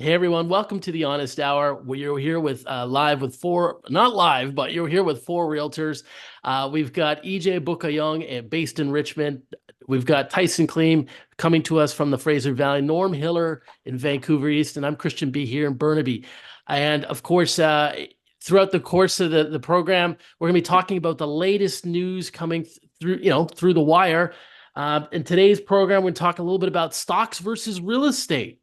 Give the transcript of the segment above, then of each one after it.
Hey everyone, welcome to the Honest Hour. We're here with live with four, not live, but you're here with four realtors. We've got EJ Bugayong, based in Richmond. We've got Tyson Kliem coming to us from the Fraser Valley, Norm Hiller in Vancouver East, and I'm Christian B here in Burnaby. And of course, throughout the course of the program, we're going to be talking about the latest news coming through, through the wire. In today's program, we're going to talk a little bit about stocks versus real estate.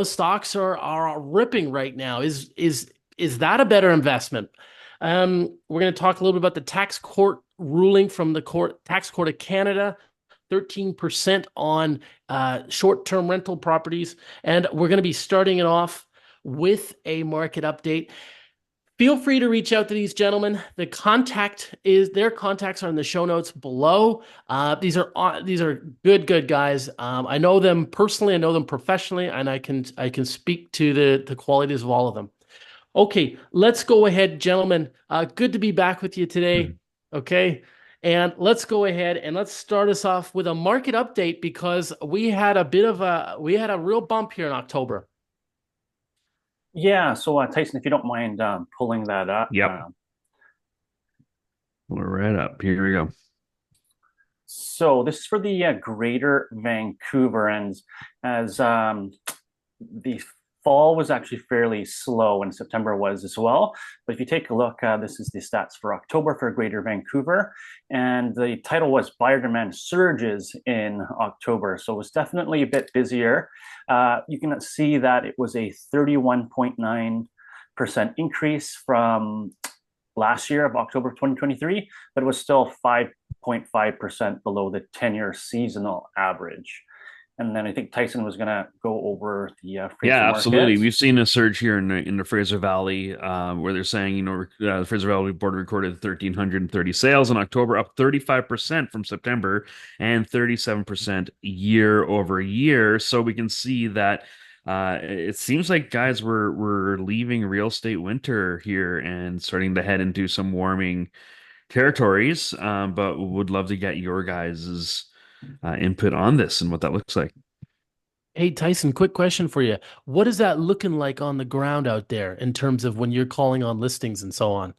Stocks are ripping right now. Is that a better investment? We're going to talk a little bit about the tax court ruling from the tax court of Canada, 13% on short-term rental properties, and we're going to be starting it off with a market update. Feel free to reach out to these gentlemen. Their contacts are in the show notes below. These are good guys. I know them personally, I know them professionally, and I can speak to the qualities of all of them. Okay, let's go ahead, gentlemen. Good to be back with you today. Okay, and let's go ahead and let's start us off with a market update because we had a real bump here in October. Yeah, so Tyson, if you don't mind pulling that up. Yep. We're right up. Here we go. So this is for the Greater Vancouver, and as the fall was actually fairly slow, and September was as well. But if you take a look, this is the stats for October for Greater Vancouver, and the title was Buyer Demand Surges in October. So it was definitely a bit busier. You can see that it was a 31.9% increase from last year of October 2023, but it was still 5.5% below the 10-year seasonal average. And then I think Tyson was going to go over the Fraser Yeah, absolutely. market. We've seen a surge here in the Fraser Valley, where they're saying, the Fraser Valley Board recorded 1,330 sales in October, up 35% from September and 37% year over year. So we can see that it seems like guys were leaving real estate winter here and starting to head into some warming territories. But would love to get your guys' input on this and what that looks like. Hey Tyson, quick question for you. What is that looking like on the ground out there in terms of when you're calling on listings and so on?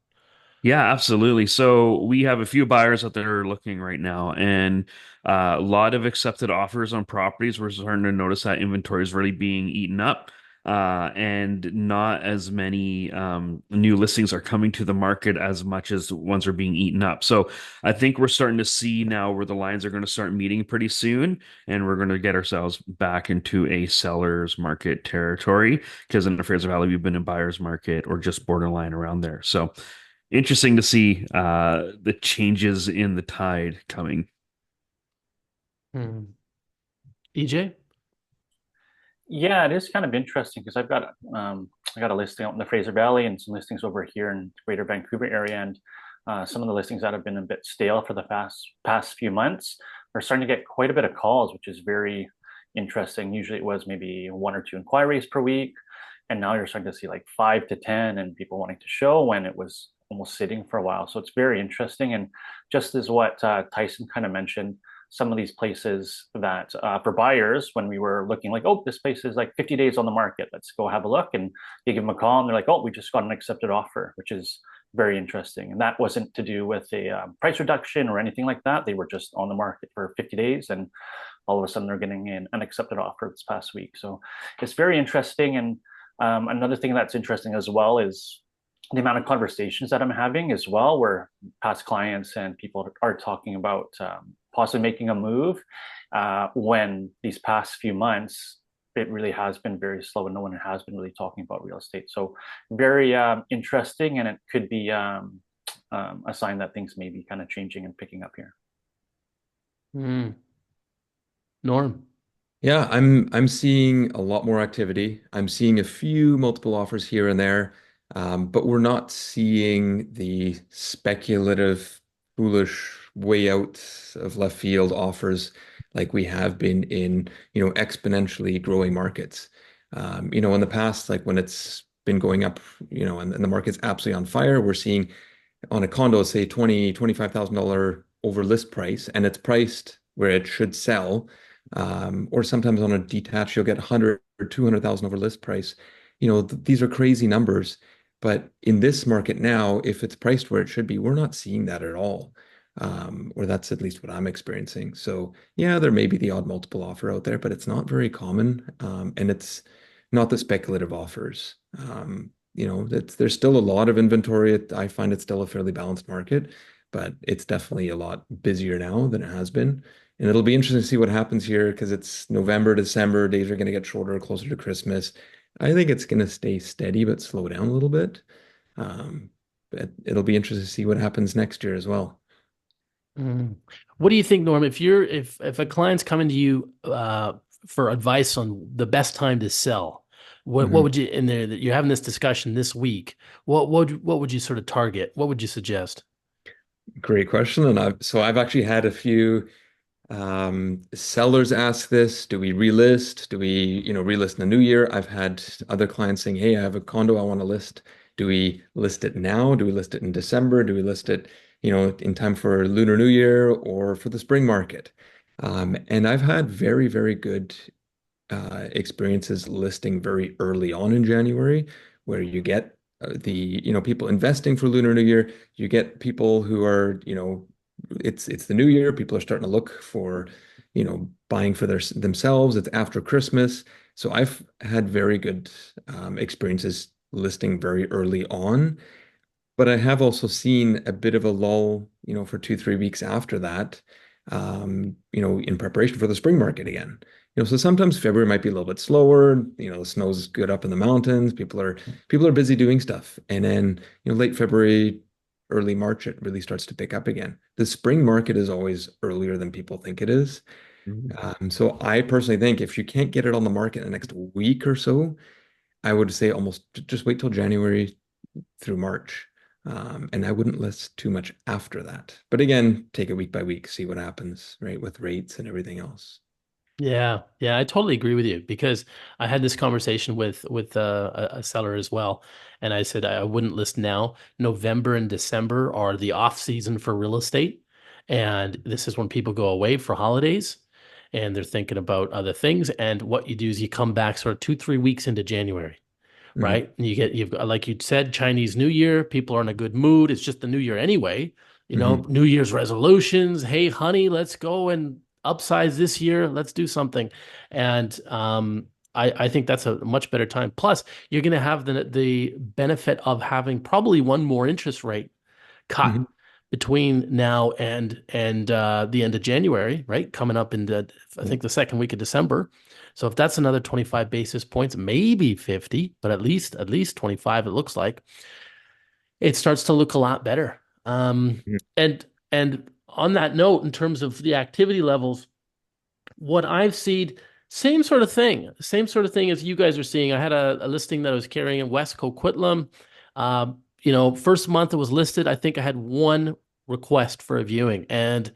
Yeah, absolutely. So we have a few buyers out there looking right now, and a lot of accepted offers on properties. We're starting to notice that inventory is really being eaten up, and not as many new listings are coming to the market as much as ones are being eaten up. So I think we're starting to see now where the lines are going to start meeting pretty soon, and we're going to get ourselves back into a seller's market territory because in the Fraser Valley, we've been in buyer's market or just borderline around there. So interesting to see the changes in the tide coming. Hmm. EJ? Yeah, it is kind of interesting because I got a listing out in the Fraser Valley and some listings over here in Greater Vancouver area, and some of the listings that have been a bit stale for the past few months are starting to get quite a bit of calls, which is very interesting. Usually it was maybe one or two inquiries per week, and now you're starting to see like 5 to 10 and people wanting to show when it was almost sitting for a while. So it's very interesting, and just as what Tyson kind of mentioned, some of these places that for buyers, when we were looking like, oh, this place is like 50 days on the market, let's go have a look. And you give them a call and they're like, oh, we just got an accepted offer, which is very interesting. And that wasn't to do with a price reduction or anything like that. They were just on the market for 50 days. And all of a sudden they're getting an accepted offer this past week. So it's very interesting. And another thing that's interesting as well is the amount of conversations that I'm having as well, where past clients and people are talking about possibly making a move when these past few months it really has been very slow and no one has been really talking about real estate. So very interesting, and it could be a sign that things may be kind of changing and picking up here. Hmm. Norm? Yeah, I'm seeing a lot more activity. I'm seeing a few multiple offers here and there, but we're not seeing the speculative, foolish way out of left field offers like we have been in, exponentially growing markets. In the past, like when it's been going up, and the market's absolutely on fire, we're seeing on a condo, say 20, $25,000 over list price, and it's priced where it should sell. Or sometimes on a detached, you'll get 100 or 200,000 over list price. these are crazy numbers. But in this market now, if it's priced where it should be, we're not seeing that at all. Or that's at least what I'm experiencing. So yeah, there may be the odd multiple offer out there, but it's not very common. And it's not the speculative offers. There's still a lot of inventory. I find it's still a fairly balanced market, but it's definitely a lot busier now than it has been. And it'll be interesting to see what happens here because it's November, December, days are going to get shorter, closer to Christmas. I think it's going to stay steady but slow down a little bit. But it'll be interesting to see what happens next year as well. Mm. What do you think, Norm? If a client's coming to you for advice on the best time to sell, what Mhm. would you in there that you're having this discussion this week? What would you sort of target? What would you suggest? Great question. And I've actually had a few sellers ask this, do we relist? Do we, relist in the new year? I've had other clients saying, hey, I have a condo I want to list. Do we list it now? Do we list it in December? Do we list it, in time for Lunar New Year or for the spring market? And I've had very, very good experiences listing very early on in January, where you get people investing for Lunar New Year. You get people who are, it's the new year. People are starting to look for, buying for themselves. It's after Christmas. So I've had very good experiences listing very early on. But I have also seen a bit of a lull, for 2, 3 weeks after that, in preparation for the spring market again. So sometimes February might be a little bit slower. The snow's good up in the mountains. People are busy doing stuff. And then, late February, early March, it really starts to pick up again. The spring market is always earlier than people think it is. Mhm. So I personally think if you can't get it on the market in the next week or so, I would say almost just wait till January through March. And I wouldn't list too much after that. But again, take it week by week, see what happens, right, with rates and everything else. Yeah, yeah, I totally agree with you because I had this conversation with a seller as well, and I said I wouldn't list now. November and December are the off season for real estate, and this is when people go away for holidays, and they're thinking about other things. And what you do is you come back sort of 2, 3 weeks into January, Mhm. right? And you've got, like you said, Chinese New Year. People are in a good mood. It's just the New Year anyway. Mhm. New Year's resolutions. Hey, honey, let's go and upsize this year. Let's do something. And I think that's a much better time. Plus, you're going to have the benefit of having probably one more interest rate cut Mhm. between now and the end of January, right? Coming up in I Yeah. think the second week of December. So if that's another 25 basis points, maybe 50, but at least 25, it looks like it starts to look a lot better. Mhm. And on that note, in terms of the activity levels, what I've seen, same sort of thing as you guys are seeing. I had a listing that I was carrying in West Coquitlam. First month it was listed. I think I had one request for a viewing, and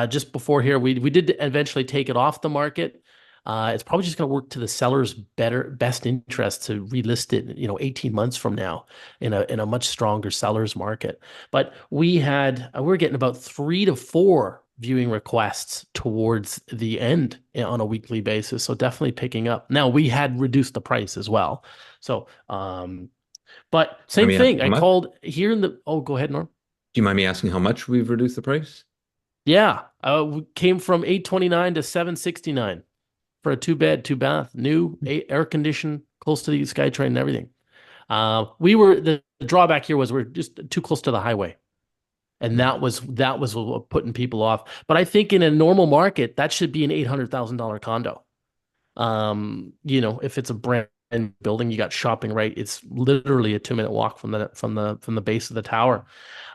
just before here, we did eventually take it off the market. It's probably just going to work to the seller's best interest to relist it, 18 months from now in a much stronger seller's market. But we're getting about 3 to 4 viewing requests towards the end on a weekly basis. So definitely picking up. Now we had reduced the price as well. So, but I same mean, thing. how I much? called here oh, go ahead, Norm. Do you mind me asking how much we've reduced the price? Yeah. We came from 829 to 769 for a 2 bed, 2 bath, new air conditioned, close to the SkyTrain and everything. The drawback here was we're just too close to the highway. And Mhm. that was what putting people off. But I think in a normal market, that should be an $800,000 condo. If it's a brand new building, you got shopping right. It's literally a 2 minute walk from the base of the tower.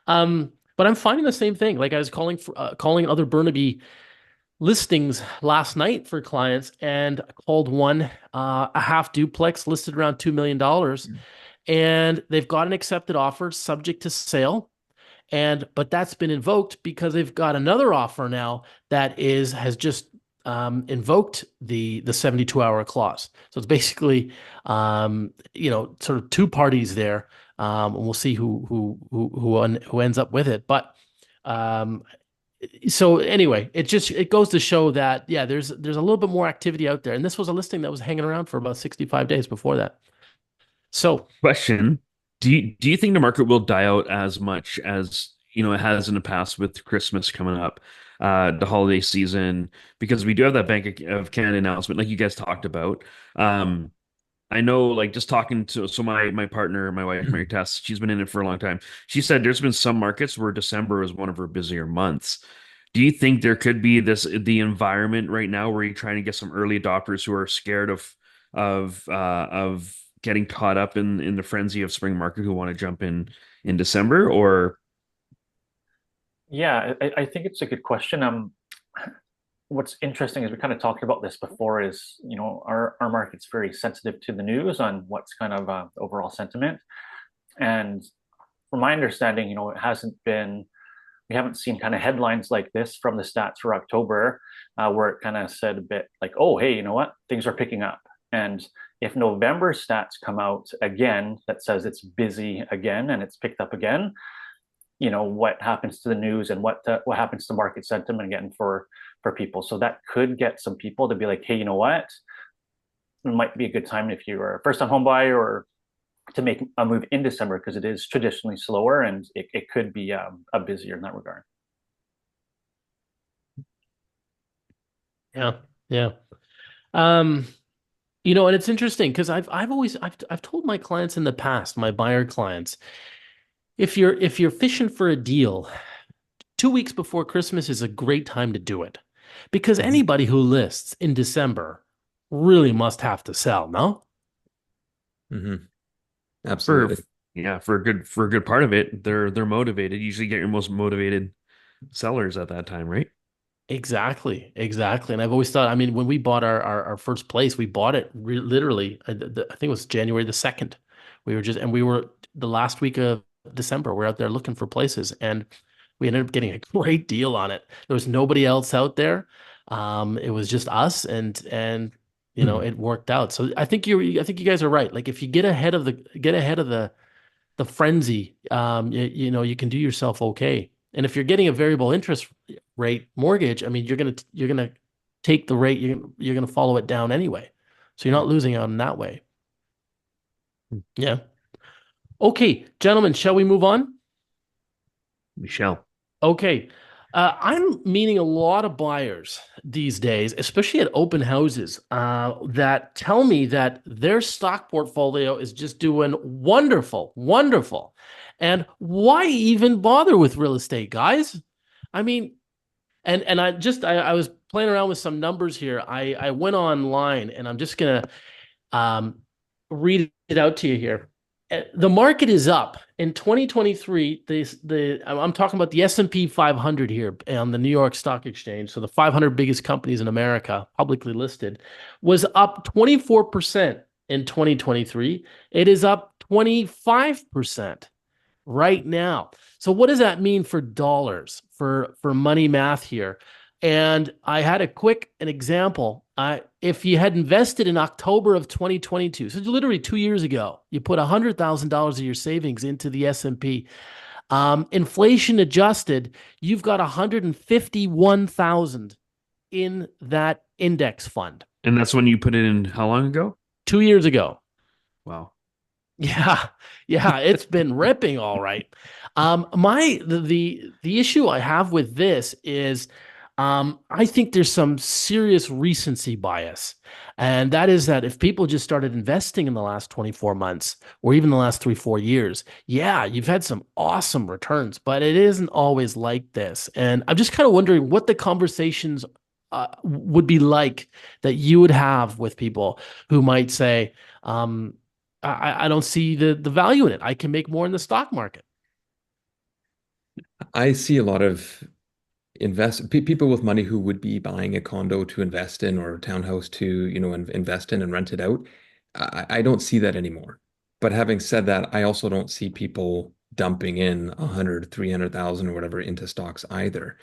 But I'm finding the same thing. Like I was calling other Burnaby listings last night for clients, and I called one a half duplex listed around $2 million, and they've got an accepted offer subject to sale. But that's been invoked because they've got another offer now that has just invoked the 72-hour clause. So it's basically sort of two parties there, and we'll see who ends up with it. But um, so anyway, it goes to show that yeah, there's a little bit more activity out there, and this was a listing that was hanging around for about 65 days before that. So Question. Do you think the market will die out as much as it has in the past with Christmas coming up, the holiday season? Because we do have that Bank of Canada announcement, like you guys talked about. Um, I know, like just talking to my partner, my wife, Mary Tess, she's been in it for a long time. She said there's been some markets where December is one of her busier months. Do you think there could be the environment right now where you're trying to get some early adopters who are scared of getting caught up in the frenzy of spring market who want to jump in December? Or Yeah, I think it's a good question. What's interesting is we kind of talked about this before is, our market's very sensitive to the news on what's kind of the overall sentiment. And from my understanding, we haven't seen kind of headlines like this from the stats for October, where it kind of said a bit like, oh, hey, you know what? Things are picking up. And if November stats come out again that says it's busy again and it's picked up again, what happens to the news and what happens to market sentiment again for people. So that could get some people to be like, hey, you know what? It might be a good time if you're a first-time home buyer or to make a move in December because it is traditionally slower and it could be a busier in that regard. yeah, yeah. Um, and it's interesting because I've told my clients in the past, my buyer clients, if you're fishing for a deal, 2 weeks before Christmas is a great time to do it. Because Mhm. anybody who lists in December really must have to sell, no? Mhm. for Absolutely. yeah, for a good part of it, they're motivated. You usually get your most motivated sellers at that time, right? Exactly, exactly. And I've always thought, I mean, when we bought our first place, we bought it literally, I think it was January the 2nd. We were the last week of December. We're out there looking for places and we ended up getting a great deal on it. There was nobody else out there. It was just us Mhm. it worked out. So I think you guys are right. Like if you get ahead of the frenzy, you can do yourself okay. And if you're getting a variable interest rate mortgage, I mean, you're gonna take the rate, you're gonna follow it down anyway. So you're not losing out in that way. Yeah. Okay, gentlemen, shall we move on? Michelle. Okay. I'm meeting a lot of buyers these days, especially at open houses, that tell me that their stock portfolio is just doing wonderful, wonderful. And why even bother with real estate, guys? I mean, and I was playing around with some numbers here. I went online and I'm just gonna um, read it out to you here. The market is up in 2023. I'm talking about the S&P 500 here on the New York Stock Exchange. So the 500 biggest companies in America, publicly listed, was up 24% in 2023. It is up 25% right now. So what does that mean for dollars, for money math here? And I had an example. If you had invested in October of 2022, so literally 2 years ago, you put $100,000 of your savings into the S&P. Inflation adjusted, you've got 151,000 in that index fund And that's when you put it in how long ago? 2 years ago. Wow. Yeah, yeah, it's been ripping all right. The issue I have with this is, I think there's some serious recency bias, and that is that if people just started investing in the last 24 months or even the last 3, 4 years, yeah, you've had some awesome returns, but it isn't always like this. And I'm just kind of wondering what the conversations would be like that you would have with people who might say, I don't see the value in it. I can make more in the stock market. I see a lot of people with money who would be buying a condo to invest in or a townhouse to, invest in and rent it out. I don't see that anymore. But having said that, I also don't see people dumping in 100, 300,000 or whatever into stocks either.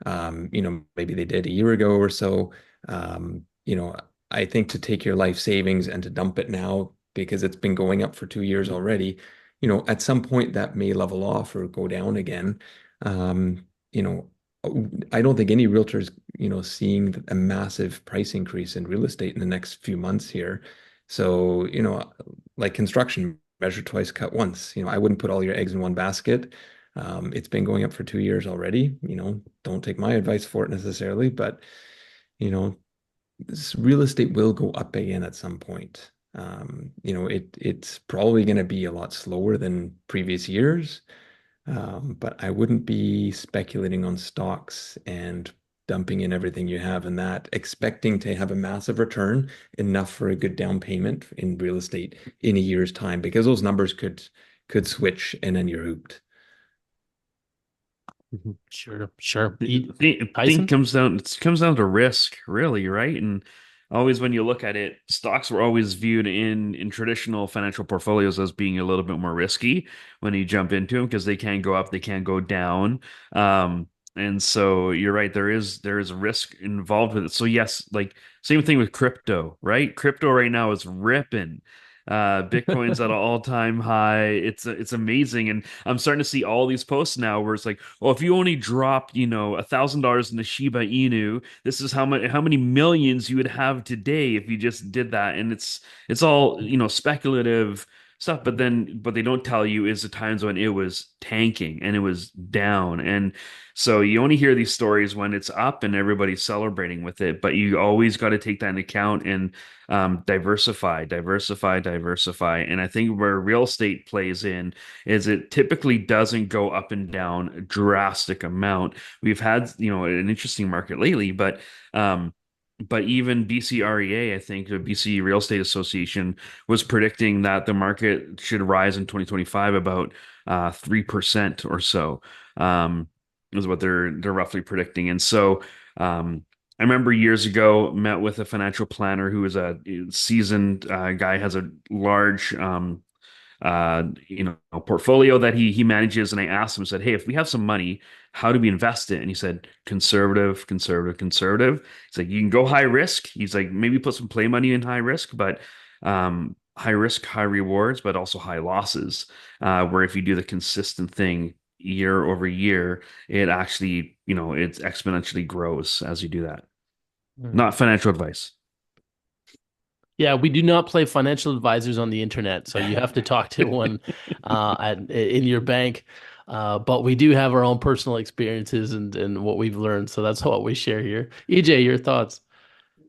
Maybe they did a year ago or so. I think to take your life savings and to dump it now because it's been going up for 2 years already, at some point that may level off or go down again. You know, I don't think any realtors, seeing a massive price increase in real estate in the next few months here. So, like construction measure twice, cut once. I wouldn't put all your eggs in one basket. It's been going up for 2 years already. Don't take my advice for it necessarily, but you know, this real estate will go up again at some point. It's probably going to be a lot slower than previous years, but I wouldn't be speculating on stocks and dumping in everything you have in that, expecting to have a massive return, enough for a good down payment in real estate in a year's time, because those numbers could switch and then you're hooped. Sure, sure. Think Tyson? comes down to risk, really, right? And always when you look at it, stocks were always viewed in traditional financial portfolios as being a little bit more risky when you jump into them because they can go up, they can go down. And so you're right, there is risk involved with it. So yes, like same thing with crypto, right? Crypto right now is ripping. Bitcoin's at an all-time high. It's amazing, and I'm starting to see all these posts now where it's like, well, if you only drop, $1,000 in the Shiba Inu, this is how many millions you would have today if you just did that. And it's all, speculative stuff, but then what they don't tell you is the times when it was tanking and it was down. And so you only hear these stories when it's up and everybody's celebrating with it, but you always got to take that into account and diversify, diversify, diversify. And I think where real estate plays in is it typically doesn't go up and down a drastic amount. We've had, an interesting market lately, but even BCREA, I think the BC Real Estate Association was predicting that the market should rise in 2025 about 3% or so, is what they're roughly predicting. And so I remember years ago met with a financial planner who is a seasoned guy, has a large portfolio that he manages. And I asked him, I said, hey, if we have some money, how do we invest it? And he said, conservative, conservative, conservative. He's like, you can go high risk. He's like, maybe put some play money in high risk, but high risk, high rewards, but also high losses. Where if you do the consistent thing year over year, it actually, it exponentially grows as you do that. Not financial advice. Yeah, we do not play financial advisors on the internet, so you have to talk to one in your bank. But we do have our own personal experiences and what we've learned, so that's what we share here. EJ, your thoughts?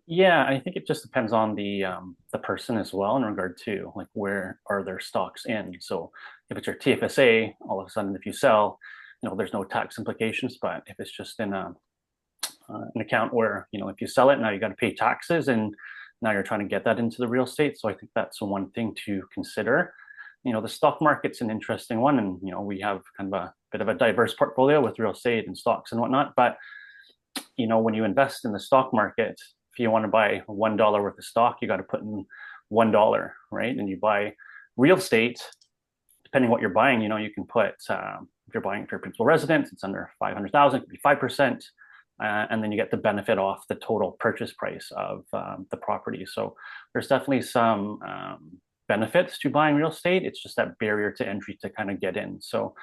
Yeah, I think it just depends on the person as well in regard to like where are their stocks in. So if it's your TFSA, all of a sudden if you sell, there's no tax implications. But if it's just in an account where if you sell it now you got to pay taxes, and now you're trying to get that into the real estate. So I think that's one thing to consider. The stock market's an interesting one, and we have kind of a bit of a diverse portfolio with real estate and stocks and whatnot. But when you invest in the stock market, if you want to buy $1 worth of stock, you got to put in $1, right? And you buy real estate, depending what you're buying, you can put if you're buying for your principal residence, it's under 500,000, it could be 5%. And then you get the benefit off the total purchase price of the property. So there's definitely some benefits to buying real estate. It's just that barrier to entry to kind of get in. So,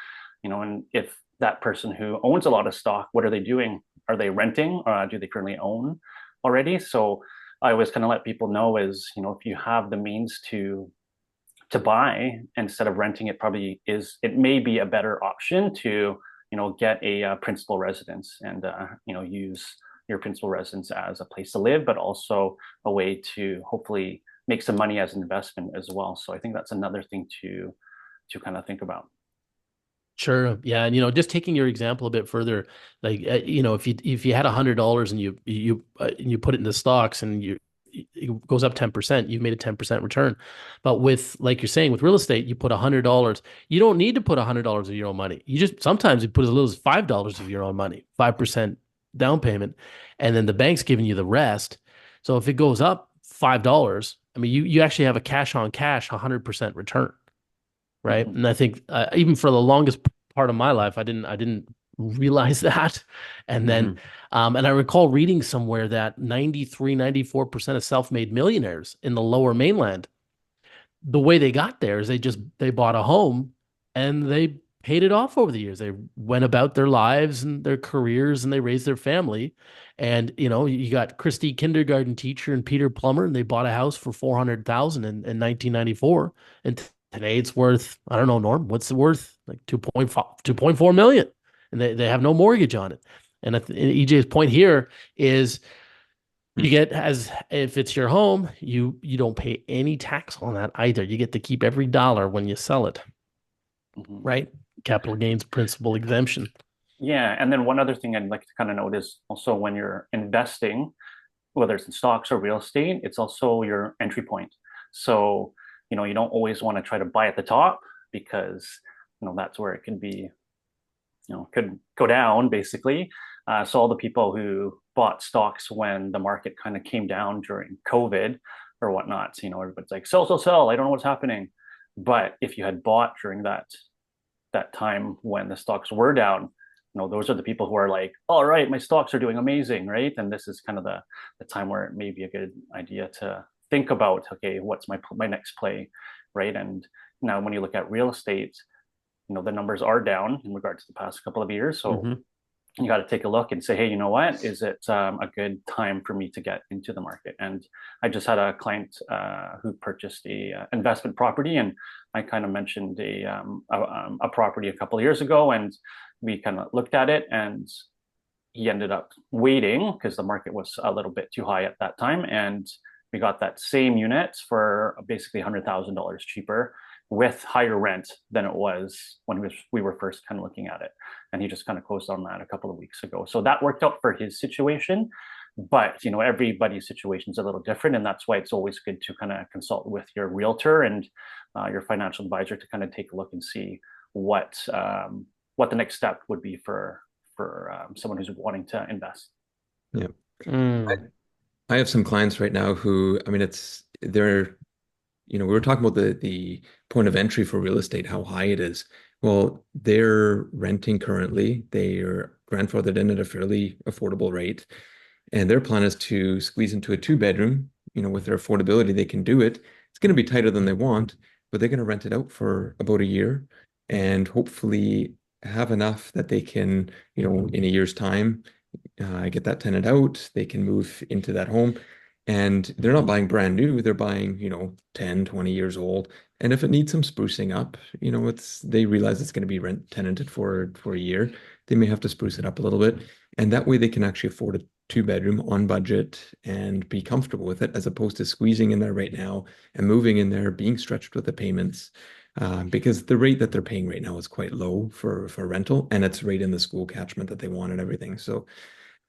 and if that person who owns a lot of stock, what are they doing? Are they renting, or do they currently own already? So I always kind of let people know is, if you have the means to buy instead of renting, it may be a better option to get a principal residence and use your principal residence as a place to live, but also a way to hopefully make some money as an investment as well. So I think that's another thing to kind of think about. Sure. Yeah, and just taking your example a bit further, like if you had $100 and you put it into stocks and it goes up 10%, you've made a 10% return. But with, like you're saying, with real estate, you put $100, you don't need to put $100 of your own money. Sometimes you put as little as $5 of your own money, 5% down payment, and then the bank's giving you the rest. So if it goes up $5, I mean, you actually have a cash on cash 100% return. Right. Mm-hmm. And I think even for the longest part of my life, I didn't realize that. And then, and I recall reading somewhere that 94% of self-made millionaires in the lower mainland, the way they got there is they bought a home and they paid it off over the years. They went about their lives and their careers and they raised their family. And, you got Christy kindergarten teacher and Peter plumber, and they bought a house for 400,000 in 1994. And Today it's worth, I don't know, Norm, what's it worth? Like 2.4 million. And they have no mortgage on it. And EJ's point here is you get, as if it's your home, you don't pay any tax on that either. You get to keep every dollar when you sell it, right? Capital gains principal exemption. Yeah, and then one other thing I'd like to kind of note is also when you're investing, whether it's in stocks or real estate, it's also your entry point. So, you don't always want to try to buy at the top because, that's where it can be, could go down basically. So all the people who bought stocks when the market kind of came down during COVID or whatnot, everybody's like, sell, sell, sell. I don't know what's happening. But if you had bought during that time when the stocks were down, those are the people who are like, all right, my stocks are doing amazing, right? And this is kind of the time where it may be a good idea to think about, okay, what's my next play, right? And now when you look at real estate, the numbers are down in regard to the past couple of years. So you got to take a look and say, hey, you know what? Is it a good time for me to get into the market? And I just had a client who purchased a investment property, and I kind of mentioned a property a couple of years ago, and we kind of looked at it, and he ended up waiting because the market was a little bit too high at that time, and we got that same unit for basically $100,000 cheaper with higher rent than it was when we were first kind of looking at it. And he just kind of closed on that a couple of weeks ago. So that worked out for his situation. But, everybody's situation is a little different. And that's why it's always good to kind of consult with your realtor and your financial advisor to kind of take a look and see what the next step would be for someone who's wanting to invest. Yeah. I have some clients right now who, I mean, we were talking about the point of entry for real estate, how high it is. Well, they're renting currently. They are grandfathered in at a fairly affordable rate. And their plan is to squeeze into a 2-bedroom, with their affordability, they can do it. It's going to be tighter than they want, but they're going to rent it out for about a year and hopefully have enough that they can, in a year's time, get that tenant out. They can move into that home. And they're not buying brand new, they're buying, 10, 20 years old. And if it needs some sprucing up, they realize it's going to be rent tenanted for a year. They may have to spruce it up a little bit. And that way they can actually afford a 2-bedroom on budget and be comfortable with it, as opposed to squeezing in there right now and moving in there, being stretched with the payments. Because the rate that they're paying right now is quite low for rental, and it's right in the school catchment that they want and everything. So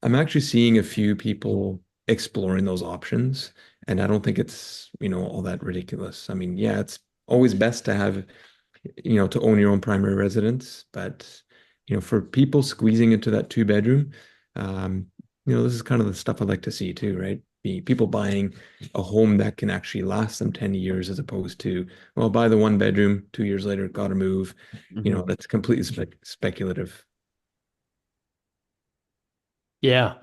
I'm actually seeing a few people exploring those options, and I don't think it's, all that ridiculous. I mean, yeah, it's always best to have, to own your own primary residence, but for people squeezing into that 2-bedroom, this is kind of the stuff I'd like to see too, right? People buying a home that can actually last them 10 years, as opposed to, well, buy the 1-bedroom, 2 years later, got to move. That's completely speculative. Yeah.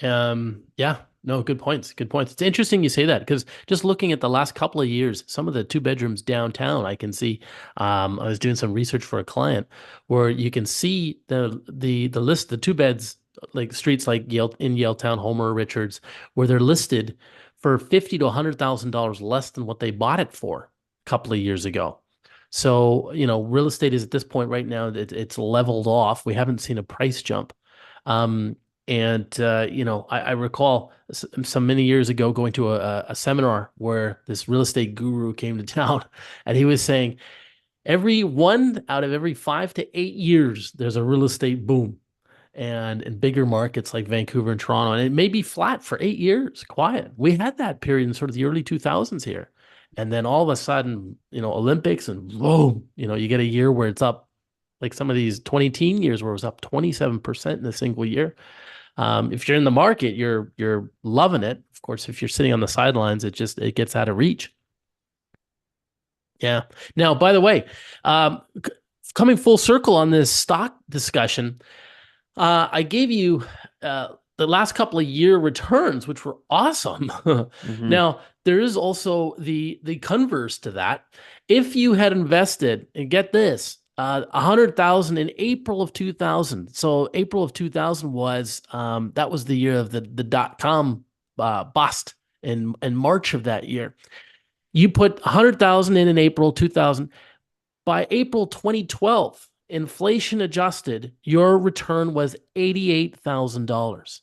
Yeah. No, good points. Good points. It's interesting you say that, because just looking at the last couple of years, some of the 2-bedrooms downtown, I can see, I was doing some research for a client where you can see the list, the 2-beds, like streets like Yaletown, Homer, Richards, where they're listed for $50,000 to $100,000 less than what they bought it for a couple of years ago. So, real estate is at this point right now, it's leveled off. We haven't seen a price jump. I recall some many years ago going to a seminar where this real estate guru came to town, and he was saying every 1 out of every 5 to 8 years, there's a real estate boom. And in bigger markets like Vancouver and Toronto, and it may be flat for 8 years, quiet. We had that period in sort of the early 2000s here. And then all of a sudden, Olympics, and boom, you get a year where it's up, like some of these 20-teen years where it was up 27% in a single year. If you're in the market, you're loving it. Of course, if you're sitting on the sidelines, it gets out of reach. Yeah. Now, by the way, coming full circle on this stock discussion, I gave you the last couple of year returns, which were awesome. Now, there is also the converse to that. If you had invested, and get this, 100,000 in April of 2000. So April of 2000 was that was the year of the .com bust in March of that year. You put 100,000 in April 2000. By April 2012, inflation adjusted, your return was $88,000.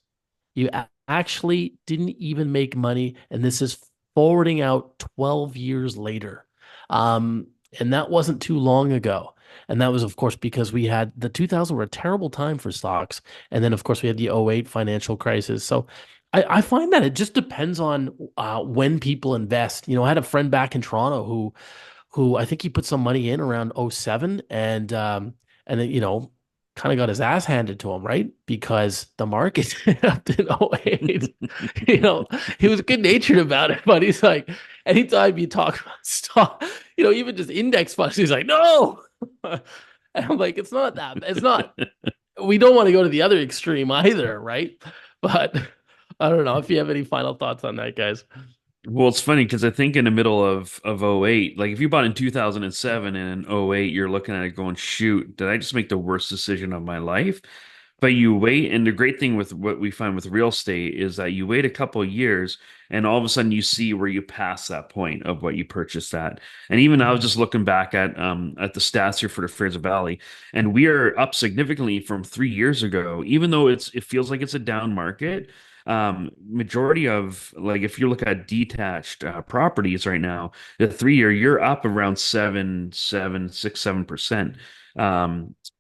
You actually didn't even make money, and this is forwarding out 12 years later. And that wasn't too long ago. And that was, of course, because we had the 2000 were a terrible time for stocks. And then, of course, we had the '08 financial crisis. So I find that it just depends on when people invest. I had a friend back in Toronto who I think he put some money in around '07 and then, kind of got his ass handed to him, right? Because the market up in '08, he was good natured about it, but he's like, anytime you talk about stock, even just index funds, he's like, no. And I'm like, it's not, we don't want to go to the other extreme either, right? But I don't know if you have any final thoughts on that, guys. Well, it's funny because I think in the middle of '08, like if you bought in 2007 and in '08, you're looking at it going, shoot, did I just make the worst decision of my life? But you wait, and the great thing with what we find with real estate is that you wait a couple of years, and all of a sudden you see where you pass that point of what you purchased at. And even I was just looking back at the stats here for the Fraser Valley, and we are up significantly from 3 years ago, even though it feels like it's a down market. Majority of, like, if you look at detached properties right now, the 3 year, you're up around 7%,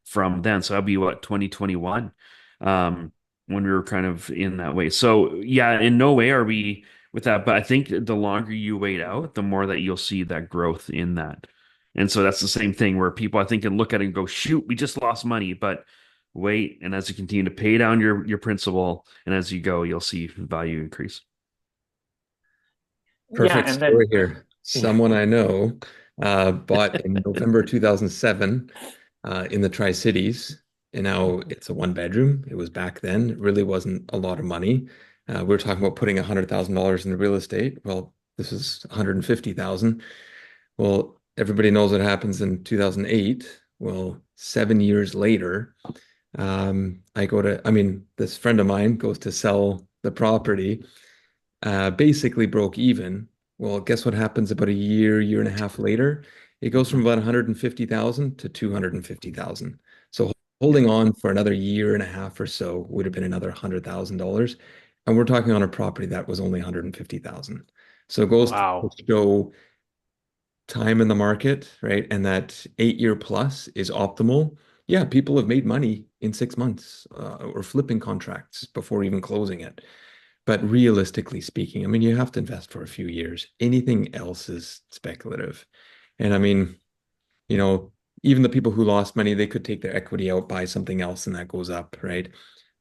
from then. So that'll be what, 2021, when we were kind of in that way. So yeah, in no way are we with that, but I think the longer you wait out, the more that you'll see that growth in that. And so that's the same thing where people, I think, can look at it and go, shoot, we just lost money, but wait, and as you continue to pay down your principal, and as you go, you'll see value increase. Perfect and story then here. Someone I know bought in November 2007 in the Tri-Cities, and now it's a one bedroom. It was back then. It really wasn't a lot of money. We were talking about putting $100,000 in the real estate. Well, this is 150,000. Well, everybody knows what happens in 2008. Well, 7 years later, this friend of mine goes to sell the property, basically broke even. Well, guess what happens about a year and a half later? It goes from about 150,000 to 250,000. So holding on for another year and a half or so would have been another $100,000. And we're talking on a property that was only 150,000. So it goes to Wow. show time in the market, right? And that 8 year plus is optimal. Yeah, people have made money in 6 months or flipping contracts before even closing it. But realistically speaking, I mean, you have to invest for a few years. Anything else is speculative. And I mean, you know, even the people who lost money, they could take their equity out, buy something else, and that goes up, right?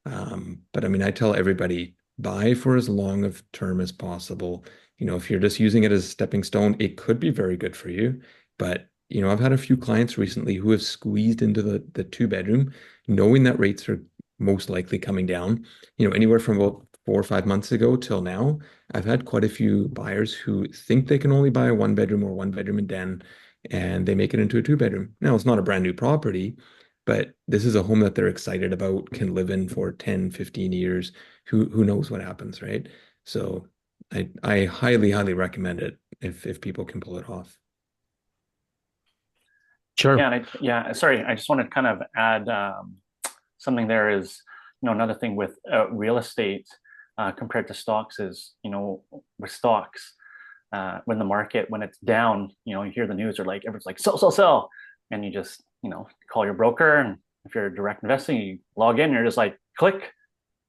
But I mean, I tell everybody, buy for as long of term as possible. If you're just using it as a stepping stone, it could be very good for you. But I've had a few clients recently who have squeezed into the two bedroom, knowing that rates are most likely coming down. Anywhere from about 4 or 5 months ago till now, I've had quite a few buyers who think they can only buy a one bedroom or one bedroom and den, and they make it into a two bedroom. Now, it's not a brand new property, but this is a home that they're excited about, can live in for 10, 15 years. Who knows what happens, right? So I highly, highly recommend it if people can pull it off. Sure. Sorry, I just want to kind of add something there is, another thing with real estate compared to stocks is, with stocks, when it's down, you hear the news or like everyone's like sell, sell, sell, and you just call your broker, and if you're direct investing, you log in, you're just like click,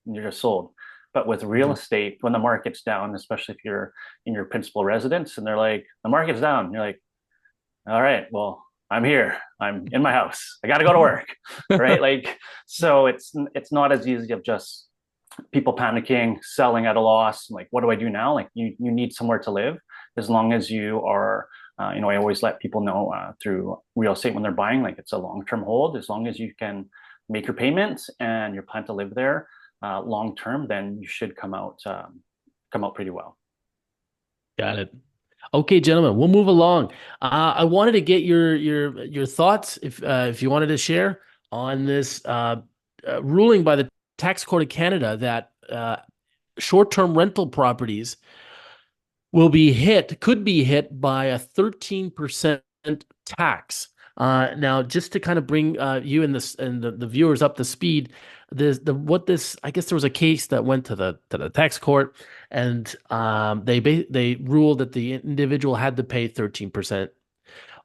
and you're just sold. But with real estate, when the market's down, especially if you're in your principal residence, and they're like the market's down, you're like, all right, well, I'm here, I'm in my house, I got to go to work, right? Like, so it's not as easy of just people panicking, selling at a loss. Like, what do I do now? Like, you need somewhere to live. As long as you are, I always let people know through real estate when they're buying, like it's a long-term hold. As long as you can make your payments and you plan to live there long-term, then you should come out pretty well. Got it. Okay, gentlemen, we'll move along. I wanted to get your thoughts, if you wanted to share on this ruling by the Tax Court of Canada that short-term rental properties could be hit by a 13% tax. Now, just to kind of bring you and the viewers up to speed, I guess there was a case that went to the tax court, and they ruled that the individual had to pay 13%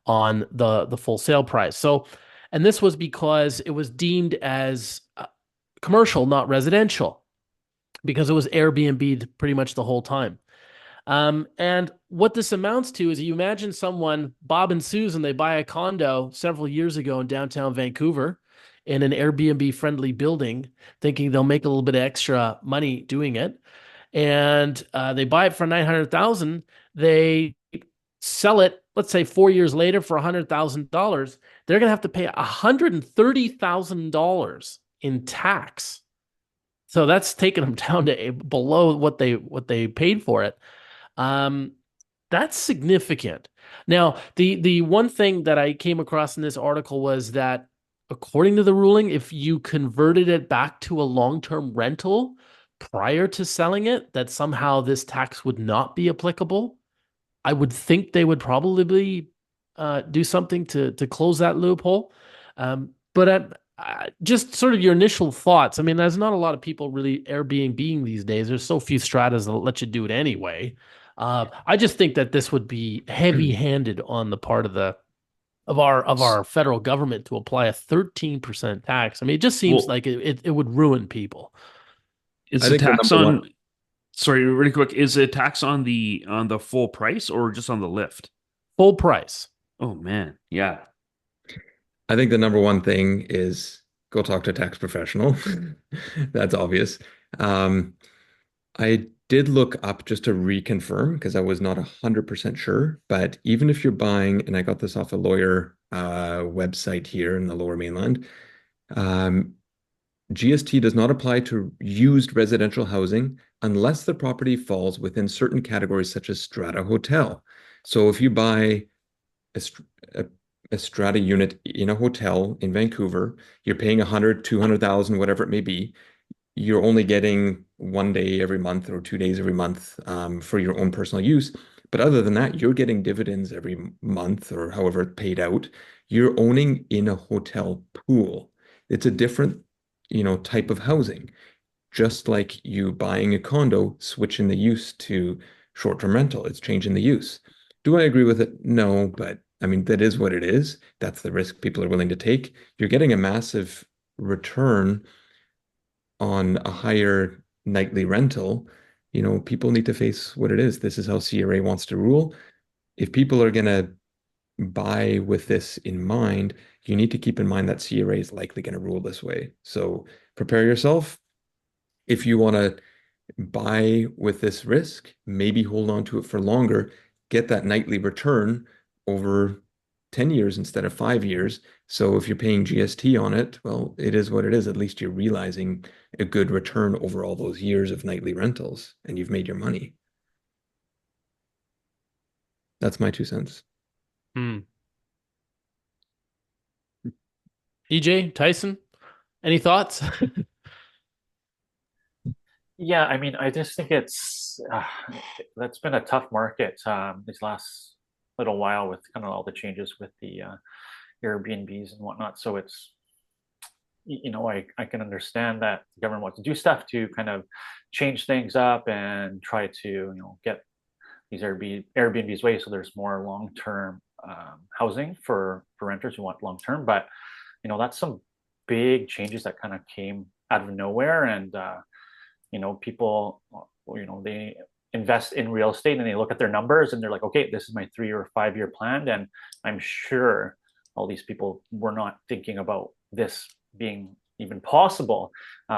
on the full sale price. So, and this was because it was deemed as commercial, not residential, because it was Airbnb pretty much the whole time. And what this amounts to is you imagine someone, Bob and Susan, they buy a condo several years ago in downtown Vancouver in an Airbnb friendly building, thinking they'll make a little bit of extra money doing it. And they buy it for 900,000. They sell it, let's say 4 years later for $100,000. They're going to have to pay $130,000 in tax. So that's taking them down to below what they paid for it. Um, that's significant. Now, the one thing that I came across in this article was that according to the ruling, if you converted it back to a long-term rental prior to selling it, that somehow this tax would not be applicable. I would think they would probably do something to close that loophole. But just sort of your initial thoughts. I mean, there's not a lot of people really Airbnb-ing these days. There's so few stratas that let you do it anyway. I just think that this would be heavy-handed on the part of our federal government to apply a 13% tax. I mean, it just seems Well, like it would ruin people. is I the think the tax number one, on, sorry, really quick, is it tax on the full price or just on the lift? Full price. Oh man, yeah. I think the number one thing is go talk to a tax professional. That's obvious. Um, I did look up just to reconfirm because I was not 100% sure. But even if you're buying, and I got this off a lawyer website here in the Lower Mainland, um, GST does not apply to used residential housing unless the property falls within certain categories such as strata hotel. So if you buy a, a, a strata unit in a hotel in Vancouver, you're paying 100, 200,000, whatever it may be. You're only getting 1 day every month or 2 days every month for your own personal use. But other than that, you're getting dividends every month or however it's paid out. You're owning in a hotel pool. It's a different, type of housing. Just like you buying a condo, switching the use to short-term rental, it's changing the use. Do I agree with it? No, but I mean, that is what it is. That's the risk people are willing to take. You're getting a massive return on a higher nightly rental. People need to face what it is. This is how CRA wants to rule. If people are going to buy with this in mind, you need to keep in mind that CRA is likely going to rule this way. So prepare yourself. If you want to buy with this risk, maybe hold on to it for longer, get that nightly return over 10 years instead of 5 years. So if you're paying GST on it, well, it is what it is. At least you're realizing a good return over all those years of nightly rentals and you've made your money. That's my 2 cents. Hmm. EJ, Tyson, any thoughts? Yeah, I mean, I just think that's been a tough market these last little while with kind of all the changes with the Airbnbs and whatnot. So I can understand that the government wants to do stuff to kind of change things up and try to, get these Airbnbs away so there's more long-term housing for renters who want long-term. But, that's some big changes that kind of came out of nowhere. And, people, they invest in real estate and they look at their numbers and they're like, okay, this is my 3 or 5 year plan. And I'm sure all these people were not thinking about this being even possible.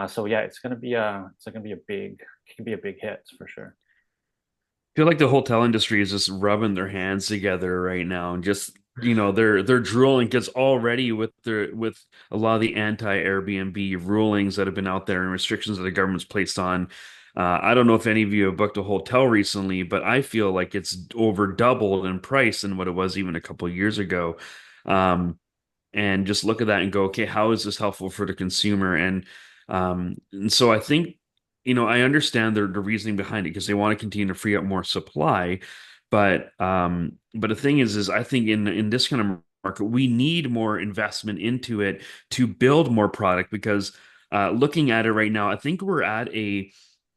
So yeah, it's gonna be a big, it can be a big hit for sure. Feel like the hotel industry is just rubbing their hands together right now and just they're drooling because already with a lot of the anti-Airbnb rulings that have been out there and restrictions that the government's placed on. I don't know if any of you have booked a hotel recently, but I feel like it's over doubled in price than what it was even a couple of years ago. Um, and just look at that and go, okay, how is this helpful for the consumer? And so I think, I understand the reasoning behind it because they want to continue to free up more supply. But the thing is I think in this kind of market. We need more investment into it to build more product because looking at it right now, I think we're at a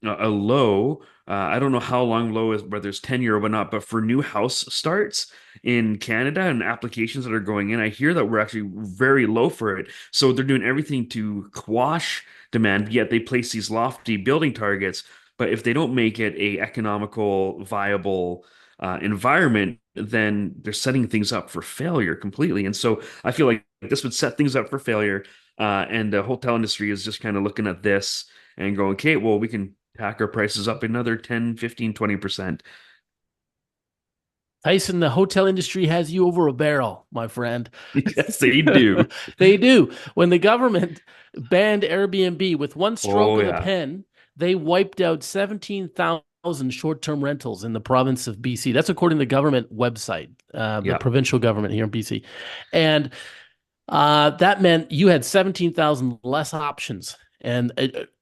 low. I don't know how long low is, whether it's 10-year or whatnot, but for new house starts in Canada and applications that are going in, I hear that we're actually very low for it. So they're doing everything to quash demand, yet they place these lofty building targets. But if they don't make it a economical, viable environment, then they're setting things up for failure completely. And so I feel like this would set things up for failure. And the hotel industry is just kind of looking at this and going, okay, well, we can tack our prices up another 10, 15, 20%. Tyson, the hotel industry has you over a barrel, my friend. Yes, they do. They do. When the government banned Airbnb with one stroke Oh, of the yeah. pen, they wiped out 17,000 short-term rentals in the province of BC. That's according to the government website, the Yeah. provincial government here in BC. And that meant you had 17,000 less options. And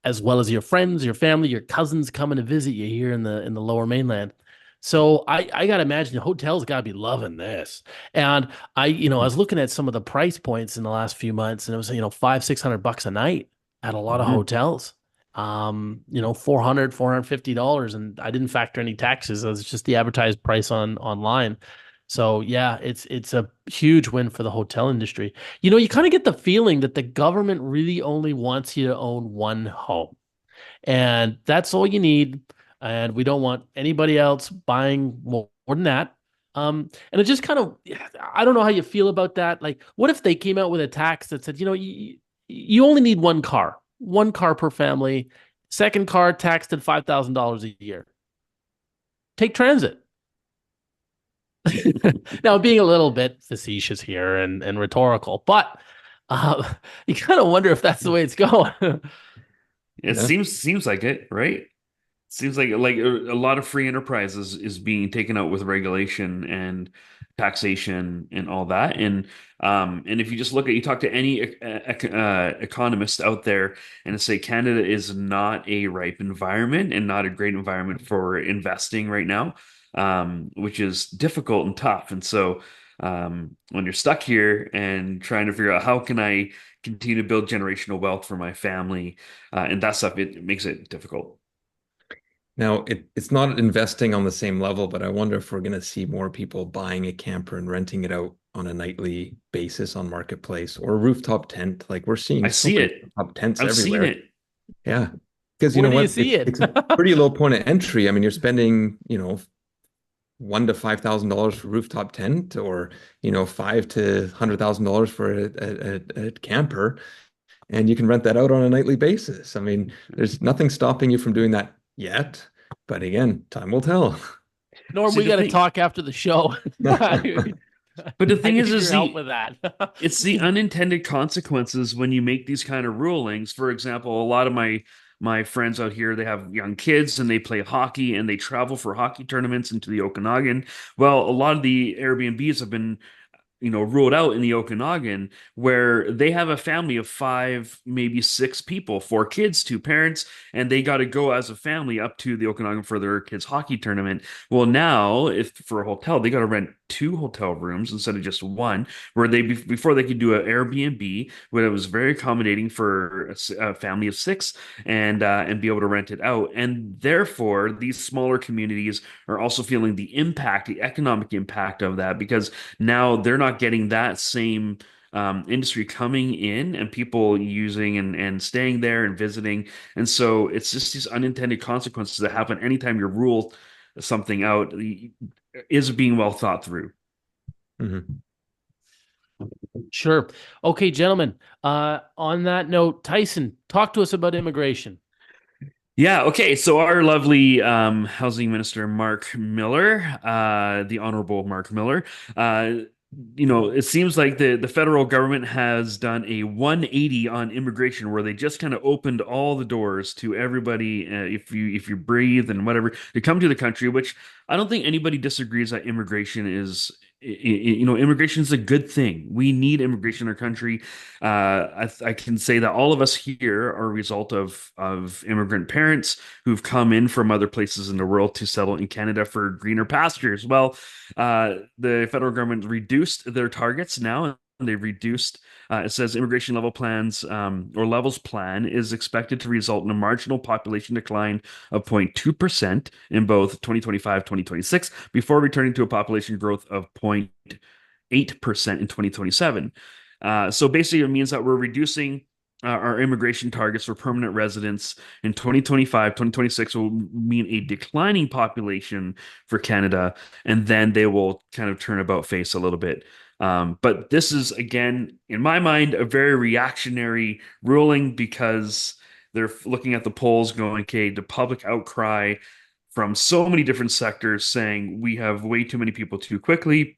as well as your friends, your family, your cousins coming to visit you here in the lower mainland. So I gotta imagine the hotels gotta be loving this. And I was looking at some of the price points in the last few months, and it was, $500-600 a night at a lot of Mhm. hotels. 400-450, and I didn't factor any taxes. It was just the advertised price online. So yeah, it's a huge win for the hotel industry. You kind of get the feeling that the government really only wants you to own one home. And that's all you need. And we don't want anybody else buying more than that. And it just kind of, I don't know how you feel about that. Like, what if they came out with a tax that said, you only need one car per family, second car taxed at $5,000 a year. Take transit. Now, being a little bit facetious here and rhetorical, but you kind of wonder if that's the way it's going. It Yeah. seems like it, right? Seems like a lot of free enterprise is being taken out with regulation and taxation and all that. And if you just look at, you talk to any economist out there and say Canada is not a ripe environment and not a great environment for investing right now, which is difficult and tough. And so when you're stuck here and trying to figure out how can I continue to build generational wealth for my family and that stuff, it makes it difficult. Now, it's not investing on the same level, but I wonder if we're going to see more people buying a camper and renting it out on a nightly basis on Marketplace or a rooftop tent. Like we're seeing I so see many it. rooftop tents I've seen everywhere. it. Yeah. Because you Where know do you what? see it? It's a pretty low point of entry. I mean, you're spending, $1,000 to $5,000 for rooftop tent or, $5,000 to $100,000 for a camper, and you can rent that out on a nightly basis. I mean, there's nothing stopping you from doing that yet. But again, time will tell. Norm, See we the got to thing, talk after the show. I but the thing need is your help the with that. it's the unintended consequences when you make these kind of rulings. For example, a lot of my friends out here, they have young kids and they play hockey and they travel for hockey tournaments into the Okanagan. Well, a lot of the Airbnbs have been ruled out in the Okanagan, where they have a family of five, maybe six people, four kids, two parents, and they got to go as a family up to the Okanagan for their kids' hockey tournament. Well, now, if for a hotel, they got to rent two hotel rooms instead of just one, where before they could do an Airbnb, where it was very accommodating for a family of six, and be able to rent it out. And therefore, these smaller communities are also feeling the impact, the economic impact of that, because now they're not getting that same industry coming in and people using and staying there and visiting. And so it's just these unintended consequences that happen anytime you rule something out is being well thought through. Mhm. Sure. Okay, gentlemen. On that note, Tyson, talk to us about immigration. Yeah, okay. So our lovely housing minister, Mark Miller, the Honorable Mark Miller, it seems like the federal government has done a 180 on immigration, where they just kind of opened all the doors to everybody, if you breathe and whatever, to come to the country. Which I don't think anybody disagrees that immigration is immigration is a good thing. We need immigration in our country. I can say that all of us here are a result of immigrant parents who've come in from other places in the world to settle in Canada for greener pastures. Well, the federal government reduced their targets now. They've reduced, it says immigration level plans or levels plan is expected to result in a marginal population decline of 0.2% in both 2025, 2026, before returning to a population growth of 0.8% in 2027. So basically, it means that we're reducing our immigration targets for permanent residents in 2025, 2026 will mean a declining population for Canada, and then they will kind of turn about face a little bit. But this is, again, in my mind, a very reactionary ruling because they're looking at the polls going, okay, the public outcry from so many different sectors saying we have way too many people too quickly.